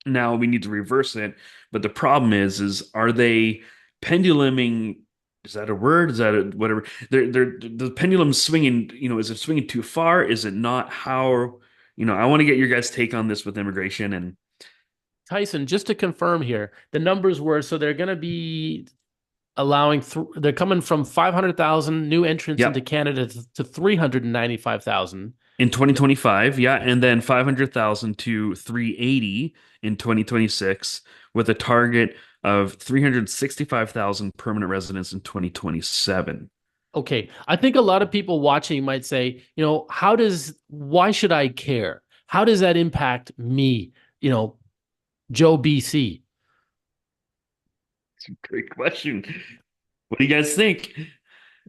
Now we need to reverse it. But the problem is are they penduluming? Is that a word? Is that a whatever? The pendulum's swinging, is it swinging too far? Is it not? How, I want to get your guys' take on this with immigration and Tyson, just to confirm here, the numbers were so they're going to be allowing they're coming from 500,000 new entrants into yep. Canada to 395,000 In 2025, yeah, and then 500,000 to 380 in 2026 with a target of 365,000 permanent residents in 2027. Okay, I think a lot of people watching might say, why should I care? How does that impact me, Joe BC? It's a great question. What do you guys think?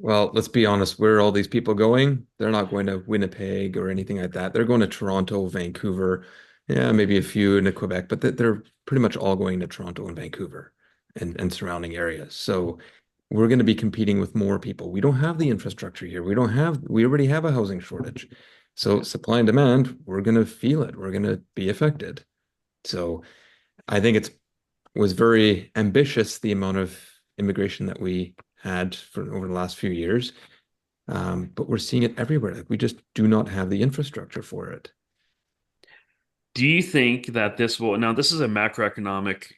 Well, let's be honest, where are all these people going? They're not going to Winnipeg or anything like that. They're going to Toronto, Vancouver, yeah, maybe a few into Quebec, but they're pretty much all going to Toronto and Vancouver and surrounding areas. So we're going to be competing with more people. We don't have the infrastructure here. We already have a housing shortage. So supply and demand, we're going to feel it. We're going to be affected. So I think it was very ambitious, the amount of immigration that we had for over the last few years. But we're seeing it everywhere. Like we just do not have the infrastructure for it. Do you think that now this is a macroeconomic,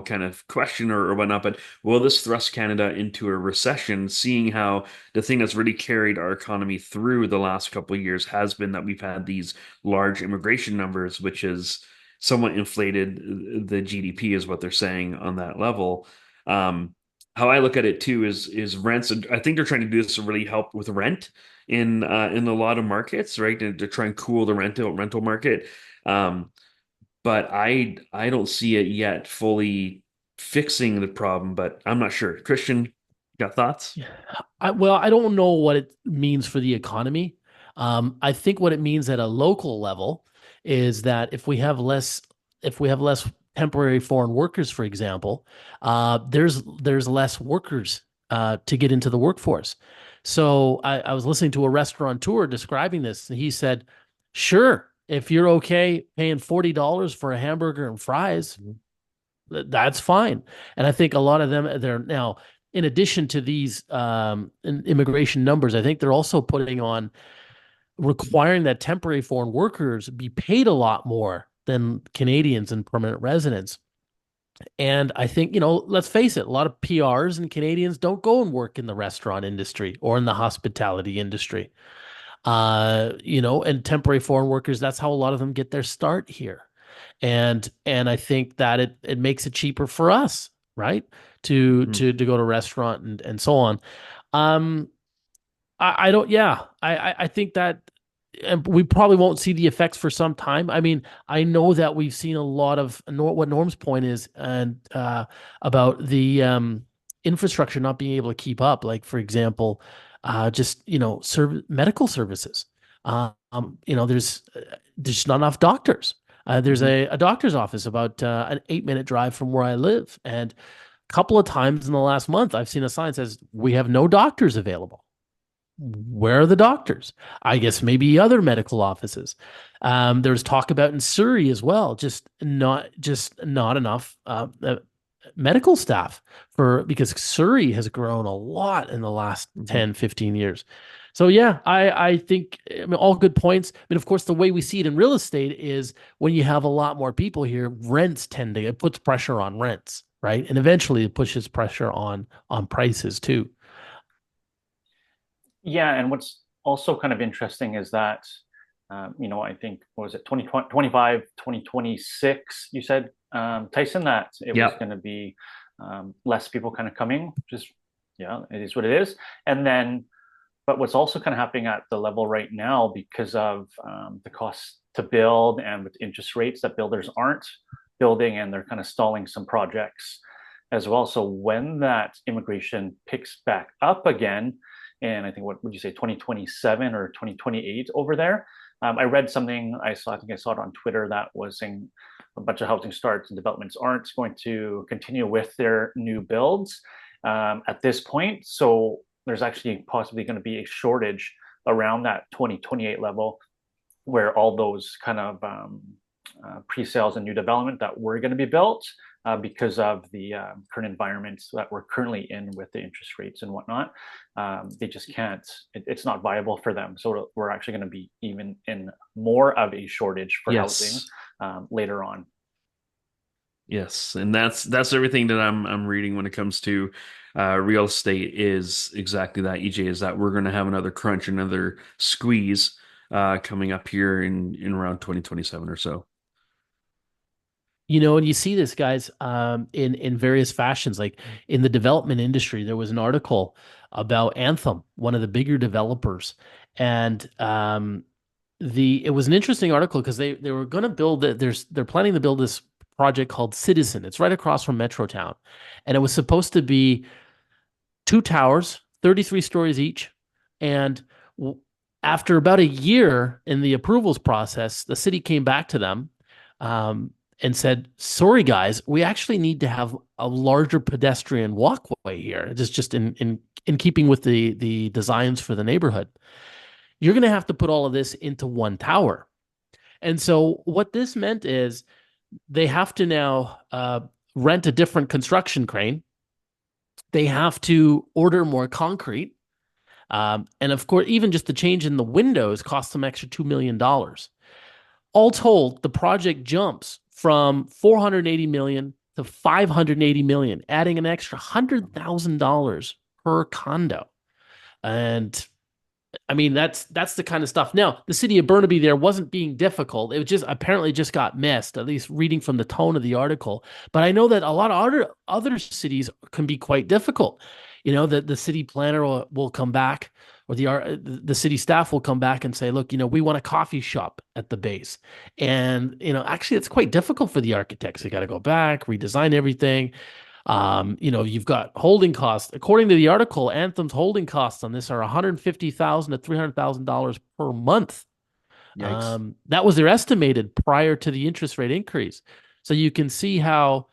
kind of question or whatnot, but will this thrust Canada into a recession, seeing how the thing that's really carried our economy through the last couple of years has been that we've had these large immigration numbers, which is somewhat inflated the GDP is what they're saying on that level. How I look at it too is rents. I think they're trying to do this to really help with rent in a lot of markets, right? To try and cool the rental market. Um, but I don't see it yet fully fixing the problem, but I'm not sure. Christian, got thoughts? Well, I don't know what it means for the economy. I think what it means at a local level is that if we have less temporary foreign workers, for example, there's less workers to get into the workforce. So I was listening to a restaurateur describing this, and he said, "Sure, if you're okay paying $40 for a hamburger and fries, that's fine." And I think a lot of them, they're now, in addition to these immigration numbers, I think they're also putting on requiring that temporary foreign workers be paid a lot more than Canadians and permanent residents. And I think, let's face it, a lot of PRs and Canadians don't go and work in the restaurant industry or in the hospitality industry. And temporary foreign workers, that's how a lot of them get their start here. And I think that it makes it cheaper for us, right? To go to a restaurant and so on. I don't, yeah, I think that and we probably won't see the effects for some time. I mean, I know that we've seen a lot of what Norm's point is, and about the infrastructure not being able to keep up. Like, for example, just medical services. There's not enough doctors. There's a doctor's office about an 8-minute drive from where I live, and a couple of times in the last month, I've seen a sign that says we have no doctors available. Where are the doctors? I guess maybe other medical offices. There's talk about in Surrey as well, just not enough medical staff because Surrey has grown a lot in the last 10, 15 years. So yeah, I think, I mean, all good points. I mean, of course, the way we see it in real estate is when you have a lot more people here, rents tend to, it puts pressure on rents, right? And eventually it pushes pressure on prices too. Yeah, and what's also kind of interesting is that, I think, what was it, 2025, 2026, you said, Tyson, that it was Yeah. going to be less people kind of coming, just, yeah, it is what it is. And then, but what's also kind of happening at the level right now because of the cost to build and with interest rates that builders aren't building and they're kind of stalling some projects as well. So when that immigration picks back up again, and I think what would you say, 2027 or 2028 over there? I read something I think I saw it on Twitter that was saying a bunch of housing starts and developments aren't going to continue with their new builds at this point. So there's actually possibly going to be a shortage around that 2028 level where all those kind of pre-sales and new development that were going to be built because of the current environments that we're currently in with the interest rates and whatnot. They just can't, it's not viable for them. So we're actually going to be even in more of a shortage for housing Yes. later on. Yes, and that's everything that I'm reading when it comes to real estate is exactly that, EJ, is that we're going to have another crunch, another squeeze coming up here in around 2027 or so. You know, and you see this, guys, in various fashions. Like in the development industry, there was an article about Anthem, one of the bigger developers, and it was an interesting article because they were going to build it. They're planning to build this project called Citizen. It's right across from Metrotown, and it was supposed to be two towers, 33 stories each, and after about a year in the approvals process, the city came back to them. And said, "Sorry, guys, we actually need to have a larger pedestrian walkway here. Just in keeping with the designs for the neighborhood. You're going to have to put all of this into one tower." And so what this meant is they have to now rent a different construction crane. They have to order more concrete. And of course, even just the change in the windows cost them extra $2 million. All told, the project jumps from 480 million to 580 million, adding an extra $100,000 per condo. And I mean, that's the kind of stuff. Now, the city of Burnaby there wasn't being difficult. It was just apparently just got missed, at least reading from the tone of the article. But I know that a lot of other cities can be quite difficult. You know, the city planner will come back, or the city staff will come back and say, "Look, you know, we want a coffee shop at the base." And, you know, actually it's quite difficult for the architects. They got to go back, redesign everything. You know, you've got holding costs. According to the article, Anthem's holding costs on this are $150,000 to $300,000 per month. Yikes. That was their estimated prior to the interest rate increase. So you can see how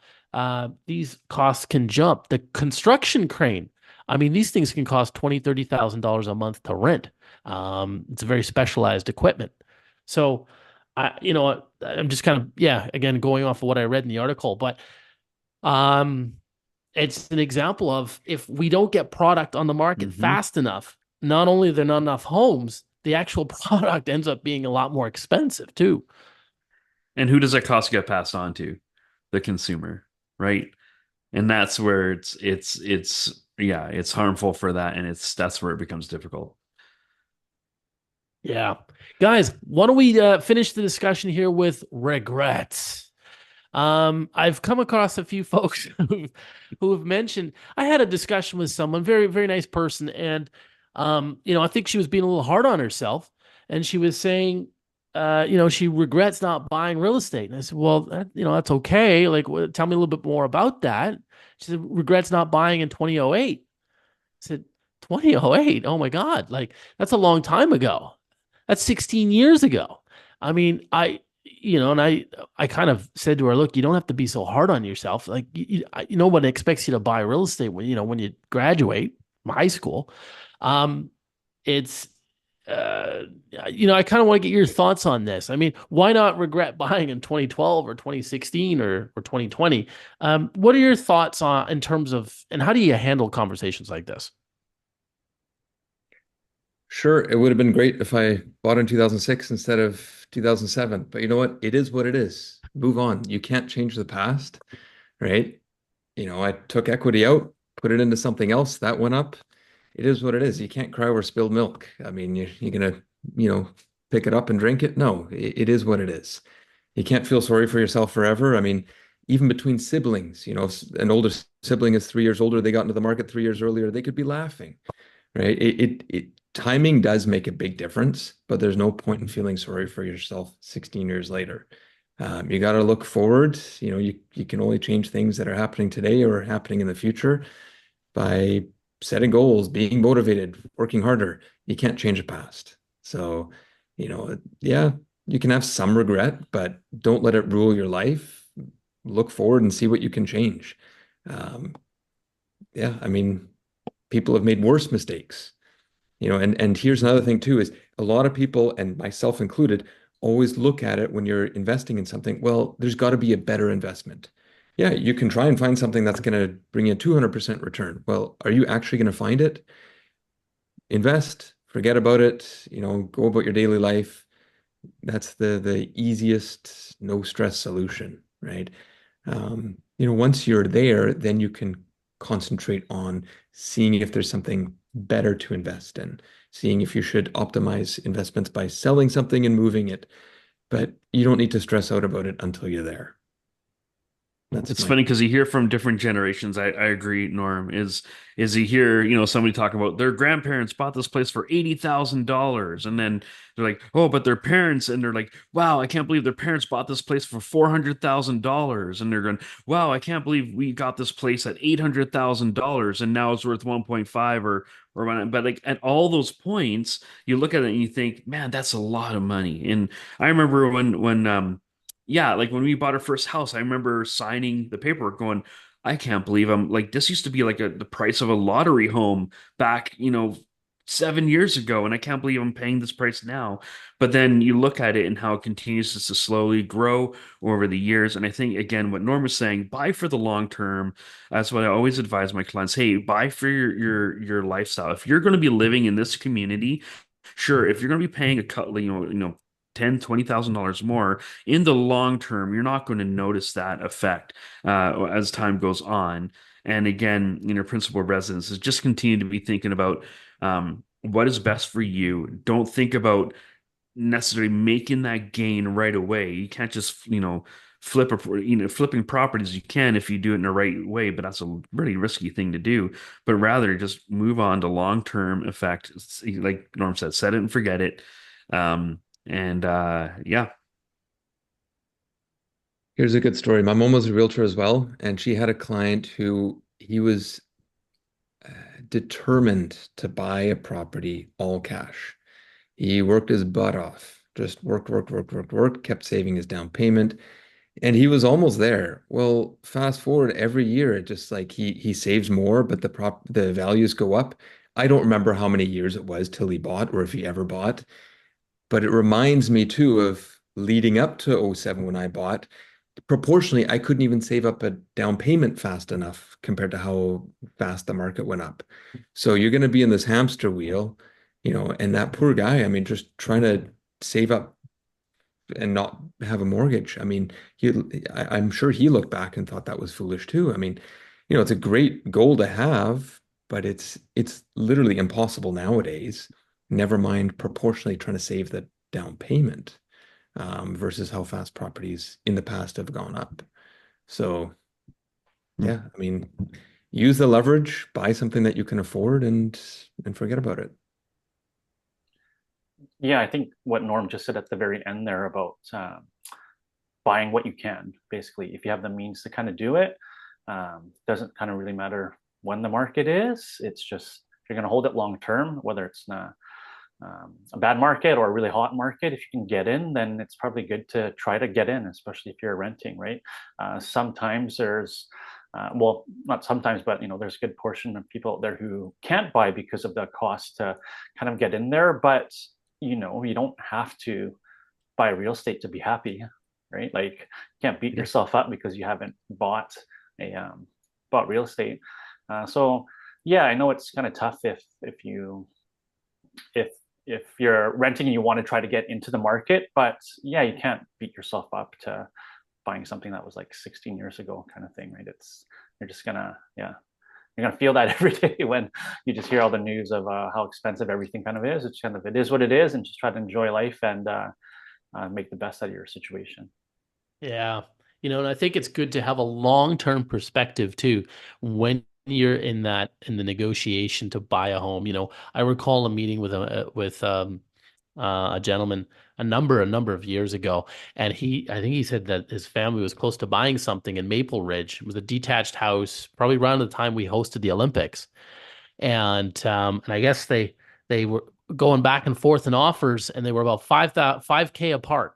these costs can jump. The construction crane, I mean, these things can cost $20,000, $30,000 a month to rent. It's very specialized equipment. So, you know, I'm just kind of, yeah, again, going off of what I read in the article, but um, it's an example of if we don't get product on the market Hmm. fast enough, not only are there not enough homes, the actual product ends up being a lot more expensive too. And who does that cost get passed on to? The consumer, right? And that's where it's yeah, it's harmful for that, and that's where it becomes difficult. Yeah. Guys, why don't we finish the discussion here with regrets? I've come across a few folks who have mentioned I had a discussion with someone, very, very nice person, and you know, I think she was being a little hard on herself, and she was saying, you know, she regrets not buying real estate. And I said, well, you know, that's okay. Like, tell me a little bit more about that. She said, regrets not buying in 2008. I said, 2008? Oh my God, like that's a long time ago. That's 16 years ago. I mean, you know, and I kind of said to her, look, you don't have to be so hard on yourself. Like, no one expects you to buy real estate when, you know, when you graduate from high school. Um, it's, uh, you know, I kind of want to get your thoughts on this. I mean, why not regret buying in 2012 or 2016 or 2020? What are your thoughts in terms of, and how do you handle conversations like this? Sure, it would have been great if I bought in 2006 instead of 2007. But you know what? It is what it is. Move on. You can't change the past, right? I took equity out, put it into something else that went up. It is what it is. You can't cry over spilled milk. I mean, you're gonna, you know, pick it up and drink it. No, it is what it is. You can't feel sorry for yourself forever. I mean, even between siblings, if an older sibling is 3 years older, they got into the market 3 years earlier, they could be laughing, right? Timing does make a big difference, but there's no point in feeling sorry for yourself 16 years later. You got to look forward. You can only change things that are happening today or happening in the future by setting goals, being motivated, working harder. You can't change the past. So, yeah, you can have some regret, but don't let it rule your life. Look forward and see what you can change. Um, yeah, I mean, people have made worse mistakes. And here's another thing too, is a lot of people, and myself included, always look at it when you're investing in something. Well, there's got to be a better investment. Yeah, you can try and find something that's going to bring you a 200% return. Well, are you actually going to find it? Invest, forget about it, go about your daily life. That's the easiest, no stress solution, right? Once you're there, then you can concentrate on seeing if there's something better to invest in, seeing if you should optimize investments by selling something and moving it. But you don't need to stress out about it until you're there. That's It's my funny because you hear from different generations. I agree, Norm, is you hear, somebody talking about their grandparents bought this place for $80,000. And then they're like, oh, but their parents, and they're like, wow, I can't believe their parents bought this place for $400,000. And they're going, wow, I can't believe we got this place at $800,000 and now it's worth 1.5 or whatnot. But like at all those points, you look at it and you think, man, that's a lot of money. And I remember when yeah, like when we bought our first house, I remember signing the paperwork going, I can't believe I'm like this used to be like the price of a lottery home back, 7 years ago, and I can't believe I'm paying this price now. But then you look at it and how it continues to slowly grow over the years. And I think again, what Norm was saying, buy for the long term. That's what I always advise my clients. Hey, buy for your lifestyle. If you're going to be living in this community, sure, if you're going to be paying a cut, 10, $20,000 more in the long term, you're not going to notice that effect as time goes on. And again, principal residence is just continue to be thinking about what is best for you. Don't think about necessarily making that gain right away. You can't just, flipping properties. You can if you do it in the right way, but that's a really risky thing to do. But rather just move on to long-term effect. Like Norm said, set it and forget it. And yeah. Here's a good story. My mom was a realtor as well, and she had a client who he was uh, determined to buy a property all cash. He worked his butt off, just worked, worked, worked, worked, worked, kept saving his down payment, and he was almost there. Well, fast forward every year, it just like he saves more, but the values go up. I don't remember how many years it was till he bought or if he ever bought, but it reminds me too of leading up to '07 when I bought. Proportionally, I couldn't even save up a down payment fast enough compared to how fast the market went up. So you're going to be in this hamster wheel, and that poor guy, I mean, just trying to save up and not have a mortgage. I mean, I'm sure he looked back and thought that was foolish too. I mean, it's a great goal to have, but it's literally impossible nowadays. Never mind proportionally trying to save the down payment versus how fast properties in the past have gone up. So yeah, I mean, use the leverage, buy something that you can afford, and forget about it. Yeah, I think what Norm just said at the very end there about buying what you can, basically, if you have the means to kind of do it, doesn't kind of really matter when the market is. It's just if you're going to hold it long term, whether it's a bad market or a really hot market, if you can get in, then it's probably good to try to get in, especially if you're renting, right? Sometimes there's well, not sometimes, but there's a good portion of people out there who can't buy because of the cost to kind of get in there. But you don't have to buy real estate to be happy, right? Like you can't beat Yeah. yourself up because you haven't a bought real estate. So yeah, I know it's kind of tough if you if you're renting and you want to try to get into the market. But yeah, you can't beat yourself up to buying something that was like 16 years ago kind of thing, right? You're just gonna, yeah, you're gonna feel that every day when you just hear all the news of how expensive everything kind of is. It's kind of, it is what it is, and just try to enjoy life and make the best out of your situation. Yeah. And I think it's good to have a long-term perspective too when you're in the negotiation to buy a home. I recall a meeting with a gentleman a number of years ago, and I think he said that his family was close to buying something in Maple Ridge. It was a detached house, probably around the time we hosted the Olympics. And I guess they were going back and forth in offers, and they were about 5K apart,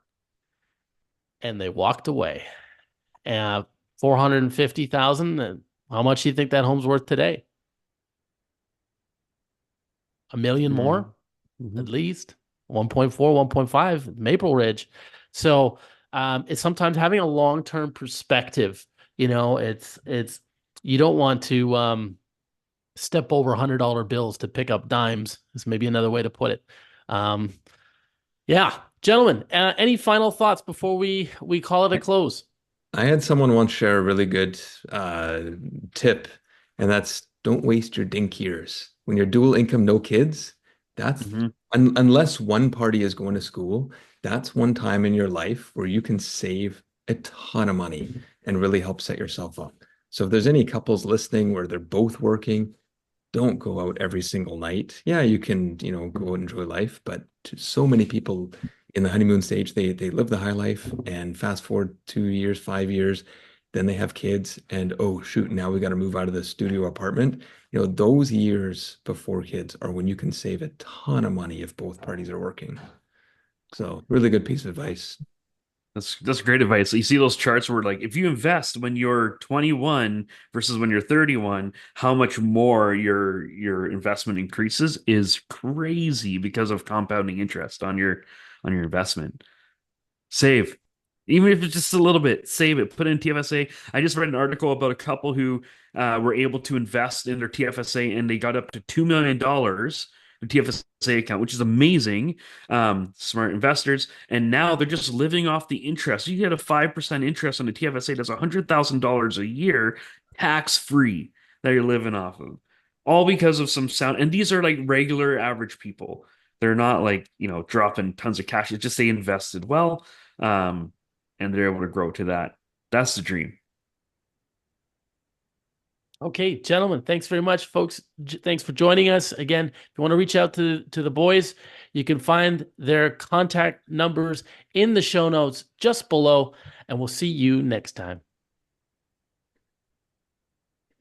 and they walked away. And 450,000. And how much do you think that home's worth today? A million more, Mm-hmm. at least 1.4, 1.5, Maple Ridge. So it's sometimes having a long-term perspective. It's you don't want to step over $100 bills to pick up dimes, is maybe another way to put it. Um, yeah, gentlemen, any final thoughts before we call it a close? I had someone once share a really good uh, tip, and that's don't waste your dink years. When you're dual income, no kids, that's Mm-hmm. unless one party is going to school, that's one time in your life where you can save a ton of money and really help set yourself up. So if there's any couples listening where they're both working, don't go out every single night. Yeah, you can, go out and enjoy life, but to so many people in the honeymoon stage, they live the high life and fast forward 2 years, 5 years, then they have kids and oh shoot, now we got to move out of the studio apartment. Those years before kids are when you can save a ton of money if both parties are working. So really good piece of advice. That's great advice. You see those charts where like if you invest when you're 21 versus when you're 31, how much more your investment increases is crazy because of compounding interest on your investment. Save. Even if it's just a little bit, save it, put it in TFSA. I just read an article about a couple who were able to invest in their TFSA and they got up to $2 million in TFSA account, which is amazing. Smart investors. And now they're just living off the interest. You get a 5% interest on the TFSA, that's $100,000 a year, tax free, that you're living off of. All because of some sound. And these are like regular average people. They're not like, dropping tons of cash. It's just they invested well. Um, and they're able to grow to that. That's the dream. Okay, gentlemen, thanks very much, folks. Thanks for joining us. Again, if you want to reach out to the boys, you can find their contact numbers in the show notes just below, and we'll see you next time.